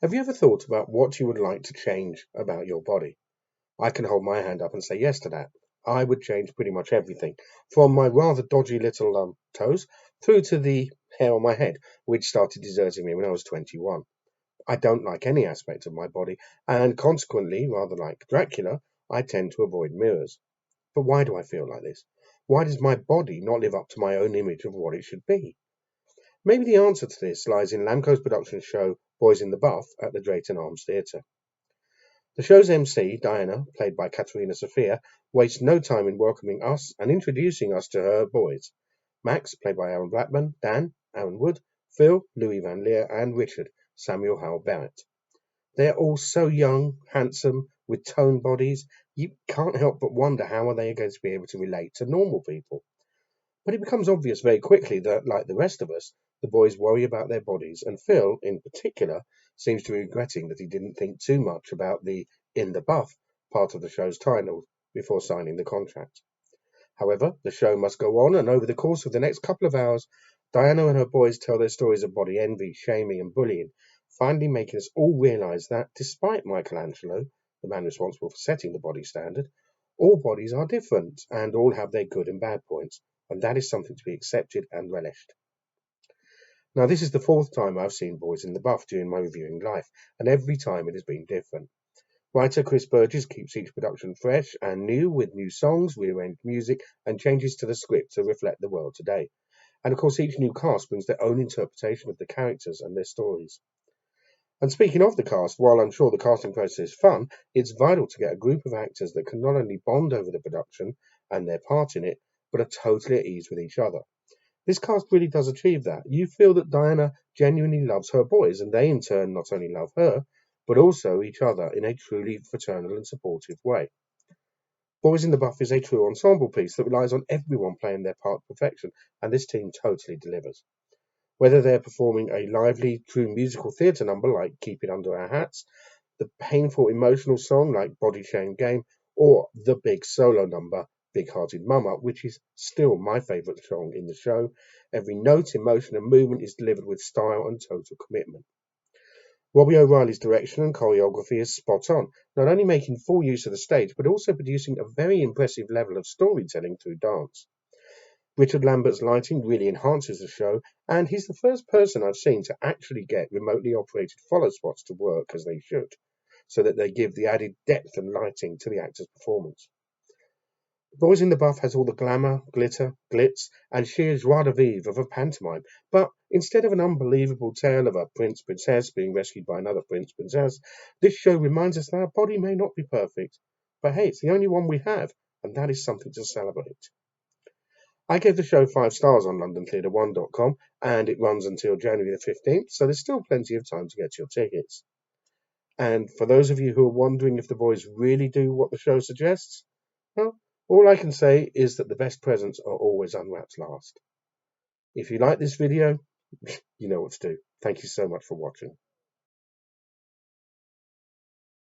Have you ever thought about what you would like to change about your body? I can hold my hand up and say yes to that. I would change pretty much everything, from my rather dodgy little toes through to the hair on my head, which started deserting me when I was 21. I don't like any aspect of my body, and consequently, rather like Dracula, I tend to avoid mirrors. But why do I feel like this? Why does my body not live up to my own image of what it should be? Maybe the answer to this lies in Lamco's production show Boys in the Buff at the Drayton Arms Theatre. The show's MC, Diana, played by Katerina Sophia, wastes no time in welcoming us and introducing us to her boys. Max, played by Aaron Blackman, Dan, Aaron Wood, Phil, Louis Van Leer, and Richard, Samuel Howell Barrett. They're all so young, handsome, with toned bodies, you can't help but wonder how are they going to be able to relate to normal people. But it becomes obvious very quickly that, like the rest of us, the boys worry about their bodies, and Phil, in particular, seems to be regretting that he didn't think too much about the "in the buff" part of the show's title before signing the contract. However, the show must go on, and over the course of the next couple of hours, Diana and her boys tell their stories of body envy, shaming, and bullying, finally making us all realize that, despite Michelangelo, the man responsible for setting the body standard, all bodies are different and all have their good and bad points, and that is something to be accepted and relished. Now, this is the fourth time I've seen Boys in the Buff during my reviewing life, and every time it has been different. Writer Chris Burgess keeps each production fresh and new with new songs, rearranged music, and changes to the script to reflect the world today. And of course, each new cast brings their own interpretation of the characters and their stories. And speaking of the cast, while I'm sure the casting process is fun, it's vital to get a group of actors that can not only bond over the production and their part in it, but are totally at ease with each other. This cast really does achieve that. You feel that Diana genuinely loves her boys, and they in turn not only love her, but also each other in a truly fraternal and supportive way. Boys in the Buff is a true ensemble piece that relies on everyone playing their part to perfection, and this team totally delivers. Whether they're performing a lively, true musical theatre number like Keep It Under Our Hats, the painful, emotional song like Body Shame Game, or the big solo number, Big Hearted Mama, which is still my favourite song in the show, every note, emotion, and movement is delivered with style and total commitment. Robbie O'Reilly's direction and choreography is spot on, not only making full use of the stage, but also producing a very impressive level of storytelling through dance. Richard Lambert's lighting really enhances the show, and he's the first person I've seen to actually get remotely operated follow spots to work as they should, so that they give the added depth and lighting to the actor's performance. Boys in the Buff has all the glamour, glitter, glitz, and sheer joie de vivre of a pantomime, but instead of an unbelievable tale of a prince-princess being rescued by another prince-princess, this show reminds us that our body may not be perfect, but hey, it's the only one we have, and that is something to celebrate. I gave the show 5 stars on LondonTheatre1.com, and it runs until January the 15th, so there's still plenty of time to get your tickets. And for those of you who are wondering if the boys really do what the show suggests, well, all I can say is that the best presents are always unwrapped last. If you like this video, you know what to do. Thank you so much for watching.